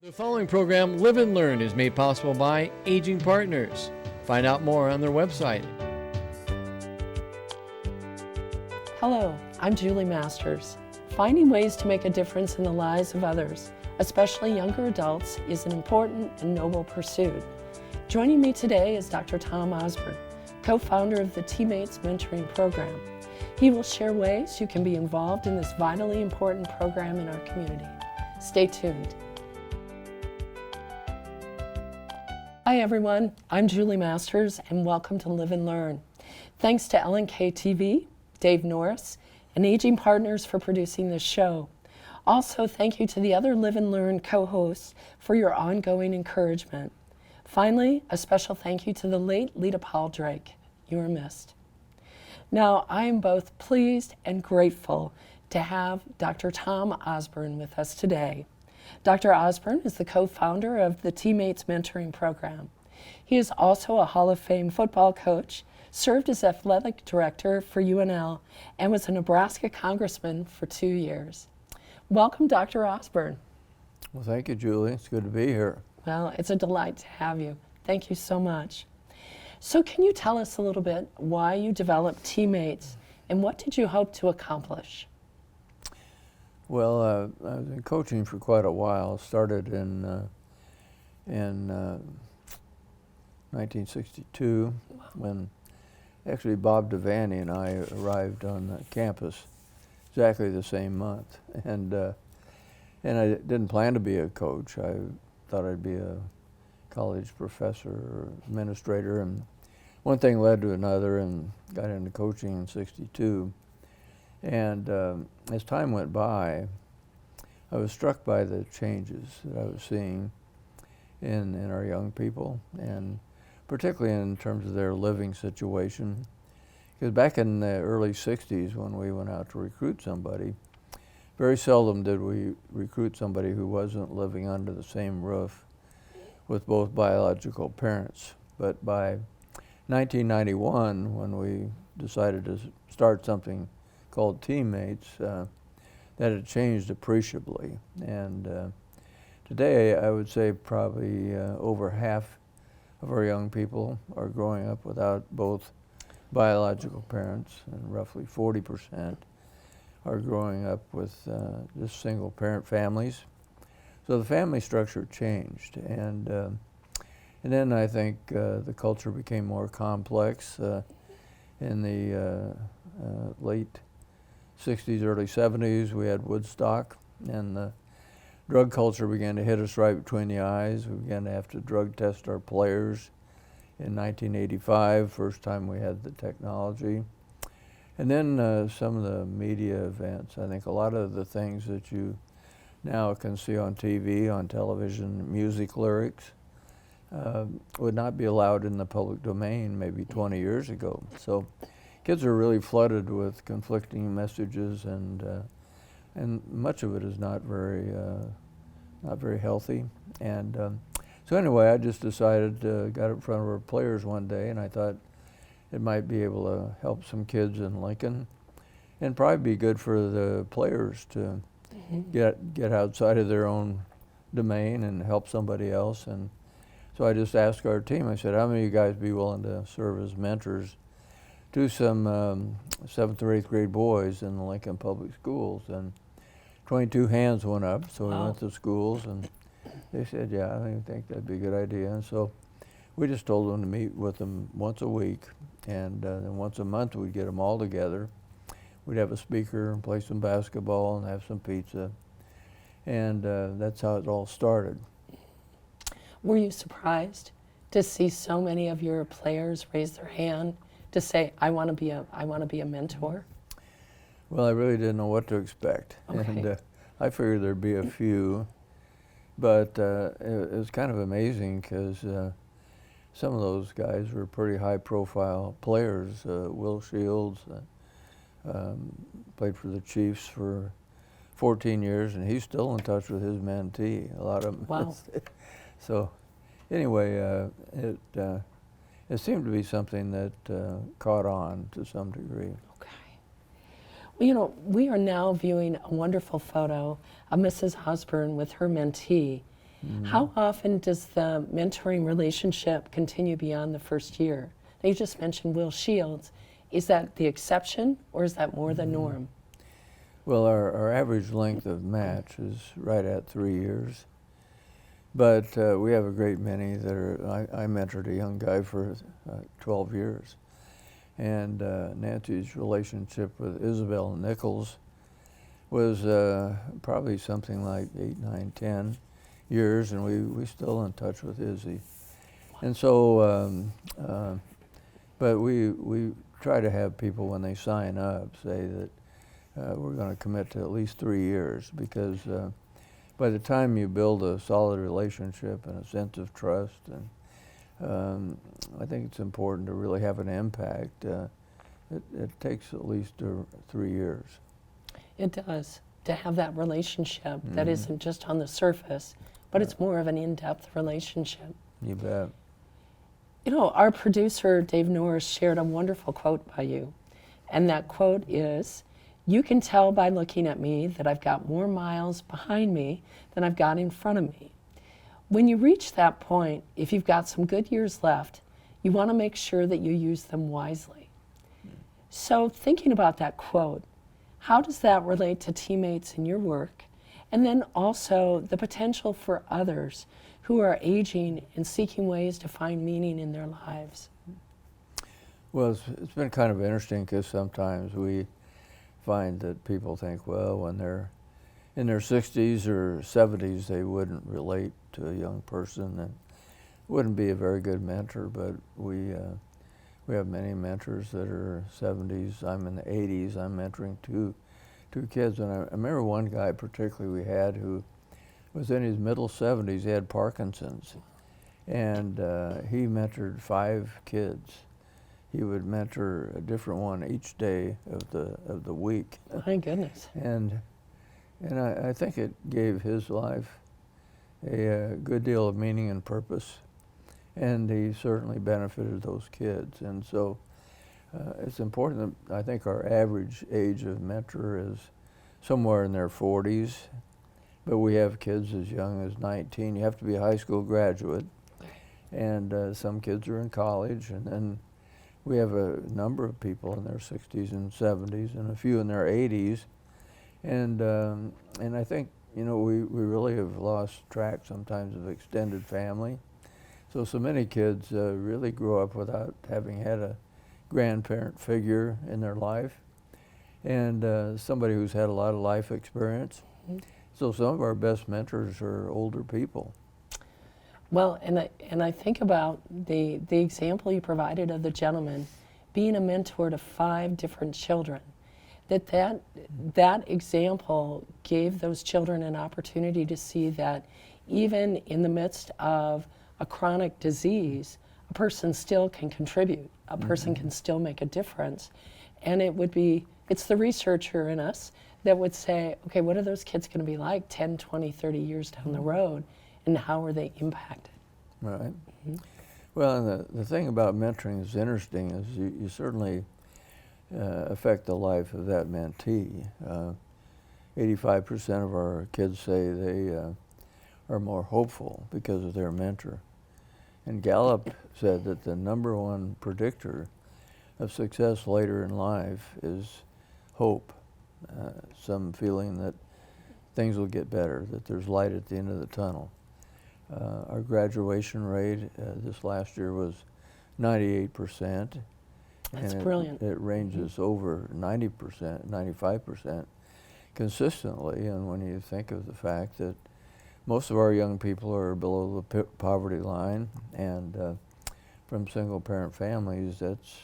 The following program, Live and Learn, is made possible by Aging Partners. Find out more on their website. Hello, I'm Julie Masters. Finding ways to make a difference in the lives of others, especially younger adults, is an important and noble pursuit. Joining me today is Dr. Tom Osborne, co-founder of the Teammates Mentoring Program. He will share ways you can be involved in this vitally important program in our community. Stay tuned. Hi everyone, I'm Julie Masters and welcome to Live and Learn. Thanks to LNK TV, Dave Norris, and Aging Partners for producing this show. Also, thank you to the other Live and Learn co-hosts for your ongoing encouragement. Finally, a special thank you to the late Lita Paul Drake. You were missed. Now, I am both pleased and grateful to have Dr. Tom Osborne with us today. Dr. Osborne is the co-founder of the Teammates Mentoring Program. He is also a Hall of Fame football coach, served as athletic director for UNL, and was a Nebraska congressman for 2 years. Welcome, Dr. Osborne. Well, thank you, Julie. It's good to be here. Well, it's a delight to have you. Thank you so much. So can you tell us a little bit why you developed Teammates and what did you hope to accomplish? Well, I've been coaching for quite a while. Started in 1962 when actually Bob Devaney and I arrived on campus exactly the same month. And I didn't plan to be a coach. I thought I'd be a college professor or administrator. And one thing led to another and got into coaching in '62. And as time went by, I was struck by the changes that I was seeing in our young people, and particularly in terms of their living situation. Because back in the early '60s, when we went out to recruit somebody, very seldom did we recruit somebody who wasn't living under the same roof with both biological parents. But by 1991, when we decided to start something called Teammates, that had changed appreciably. And today, I would say probably over half of our young people are growing up without both biological parents, and roughly 40% are growing up with just single parent families. So the family structure changed. And then I think the culture became more complex in the late '60s, early '70s. We had Woodstock, and the drug culture began to hit us right between the eyes. We began to have to drug test our players in 1985, first time we had the technology. And then some of the media events. I think a lot of the things that you now can see on TV, on television, music lyrics, would not be allowed in the public domain maybe 20 years ago. So kids are really flooded with conflicting messages, and much of it is not very healthy. And so anyway, I just decided, got in front of our players one day, and I thought it might be able to help some kids in Lincoln, and probably be good for the players to get outside of their own domain and help somebody else. And so I just asked our team, I said, how many of you guys be willing to serve as mentors to some 7th or 8th grade boys in the Lincoln Public Schools? And 22 hands went up, so we went to schools, and they said, yeah, I think that'd be a good idea. And so we just told them to meet with them once a week, and then once a month we'd get them all together. We'd have a speaker and play some basketball and have some pizza, and that's how it all started. Were you surprised to see so many of your players raise their hand to say, I want to be a mentor? Well, I really didn't know what to expect. Okay. And I figured there'd be a few, but it was kind of amazing because some of those guys were pretty high-profile players. Will Shields played for the Chiefs for 14 years, and he's still in touch with his mentee, a lot of them. Wow. So anyway, it seemed to be something that caught on to some degree. Okay. Well, you know, we are now viewing a wonderful photo of Mrs. Osborne with her mentee. How often does the mentoring relationship continue beyond the first year? Now, you just mentioned Will Shields. Is that the exception, or is that more the norm? Well, our average length of match is right at 3 years. But we have a great many that are, I mentored a young guy for 12 years. And Nancy's relationship with Isabel Nichols was probably something like 8, 9, 10 years, and we're still in touch with Izzy. And so, but we try to have people, when they sign up, say that we're going to commit to at least 3 years, because by the time you build a solid relationship and a sense of trust, and I think it's important to really have an impact. It takes at least 3 years. It does, to have that relationship that isn't just on the surface, but it's more of an in-depth relationship. You bet. You know, our producer, Dave Norris, shared a wonderful quote by you. And that quote is, "You can tell by looking at me that I've got more miles behind me than I've got in front of me." When you reach that point, if you've got some good years left, you want to make sure that you use them wisely. So thinking about that quote, how does that relate to teammates in your work? And then also the potential for others who are aging and seeking ways to find meaning in their lives? Well, it's been kind of interesting, because sometimes we find that people think, well, when they're in their 60s or 70s, they wouldn't relate to a young person and wouldn't be a very good mentor. But we have many mentors that are 70s. I'm in the 80s. I'm mentoring two kids. And I remember one guy particularly we had who was in his middle 70s. He had Parkinson's. And he mentored 5 kids. He would mentor a different one each day of the week. My goodness. And I think it gave his life a good deal of meaning and purpose, and he certainly benefited those kids. And so it's important that I think our average age of mentor is somewhere in their 40s, but we have kids as young as 19. You have to be a high school graduate, and some kids are in college, and then we have a number of people in their 60s and 70s, and a few in their 80s. And I think, you know, we really have lost track sometimes of extended family. So many kids really grow up without having had a grandparent figure in their life, and somebody who's had a lot of life experience. So some of our best mentors are older people. Well, and I think about the example you provided of the gentleman being a mentor to 5 different children. That example gave those children an opportunity to see that even in the midst of a chronic disease, a person still can contribute. A person can still make a difference. And it's the researcher in us that would say, okay, what are those kids going to be like 10, 20, 30 years down the road, and how are they impacted? Right. Well, and the thing about mentoring that's interesting is you certainly affect the life of that mentee. 85% of our kids say they are more hopeful because of their mentor. And Gallup said that the #1 predictor of success later in life is hope, some feeling that things will get better, that there's light at the end of the tunnel. Our graduation rate this last year was 98%. That's and brilliant. It ranges over 90%, 95% consistently. And when you think of the fact that most of our young people are below the poverty line, and from single-parent families, that's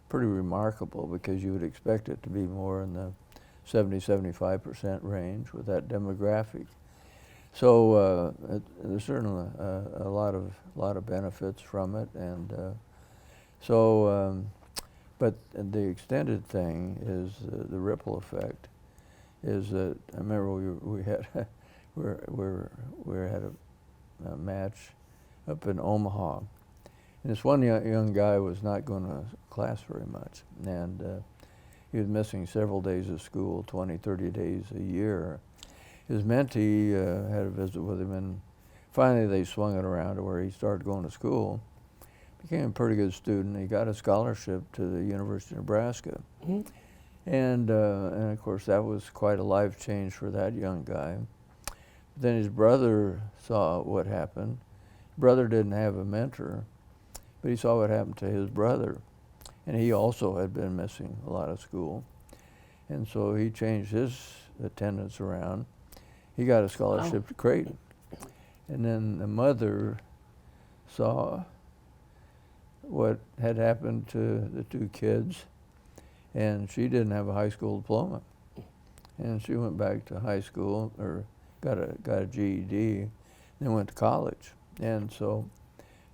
pretty remarkable, because you would expect it to be more in the 70-75% range with that demographic. So there's certainly a lot of benefits from it, and but the extended thing is the ripple effect. Is that I remember we had we had a match up in Omaha, and this one young guy was not going to class very much, and he was missing several days of school, 20, 30 days a year. His mentee had a visit with him and finally they swung it around to where he started going to school, became a pretty good student. He got a scholarship to the University of Nebraska. Mhm. And of course that was quite a life change for that young guy. Then his brother saw what happened. Brother didn't have a mentor, but he saw what happened to his brother. And he also had been missing a lot of school. And so he changed his attendance around. He got a scholarship to Creighton. And then the mother saw what had happened to the two kids, and she didn't have a high school diploma. And she went back to high school, or got a GED, then went to college. And so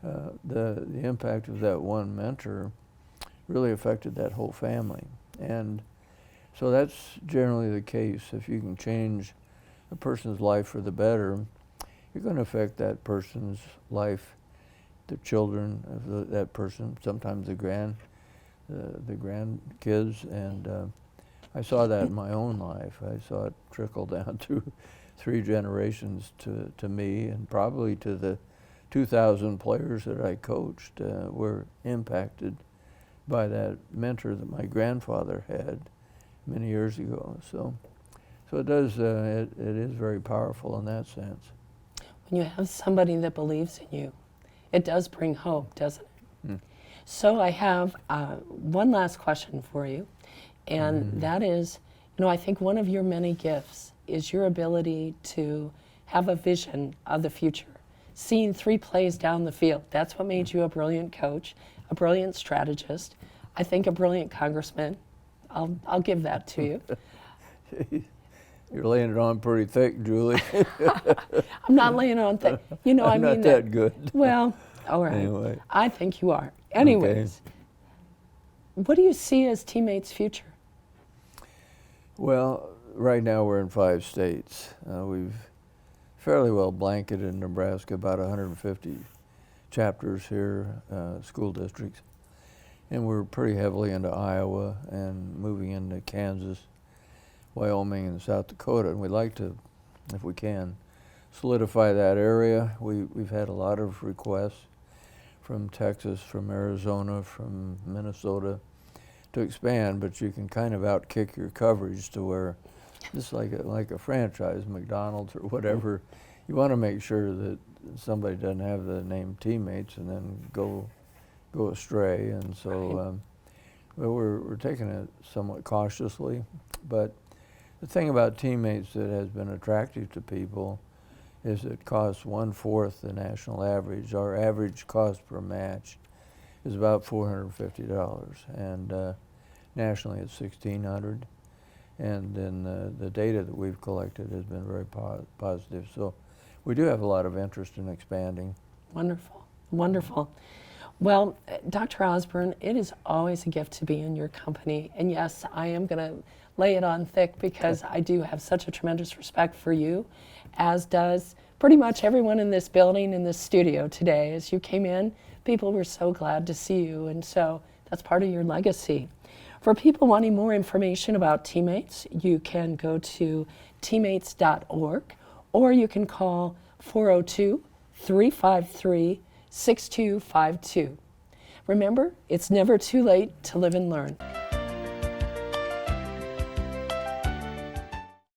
the impact of that one mentor really affected that whole family. And so that's generally the case. If you can change a person's life for the better, you're going to affect that person's life, the children of that person, sometimes the grandkids. And I saw that in my own life. I saw it trickle down through 3 generations to me, and probably to the 2,000 players that I coached were impacted by that mentor that my grandfather had many years ago. So it does. It is very powerful in that sense. When you have somebody that believes in you, it does bring hope, doesn't it? Mm. So I have one last question for you, and that is, I think one of your many gifts is your ability to have a vision of the future, seeing 3 plays down the field. That's what made you a brilliant coach, a brilliant strategist, I think a brilliant congressman. I'll give that to you. You're laying it on pretty thick, Julie. I'm not laying on thick. I mean not that good. Well, all right. Anyway. I think you are. Anyways, what do you see as teammates' future? Well, right now we're in 5 states. We've fairly well blanketed in Nebraska, about 150 chapters here, school districts. And we're pretty heavily into Iowa and moving into Kansas, Wyoming, and South Dakota. And we'd like to, if we can, solidify that area. We've had a lot of requests from Texas, from Arizona, from Minnesota to expand, but you can kind of outkick your coverage to where, just like a franchise, McDonald's or whatever, you want to make sure that somebody doesn't have the name teammates and then go astray. And so well, we're taking it somewhat cautiously, but the thing about teammates that has been attractive to people is it costs 1/4 the national average. Our average cost per match is about $450, and nationally it's $1,600. And then the data that we've collected has been very positive. So we do have a lot of interest in expanding. Wonderful, wonderful. Well, Dr. Osborne, it is always a gift to be in your company. And yes, I am going to lay it on thick because I do have such a tremendous respect for you, as does pretty much everyone in this building, in this studio today. As you came in, people were so glad to see you, and so that's part of your legacy. For people wanting more information about teammates, you can go to teammates.org, or you can call 402-353-6252. Remember, it's never too late to live and learn.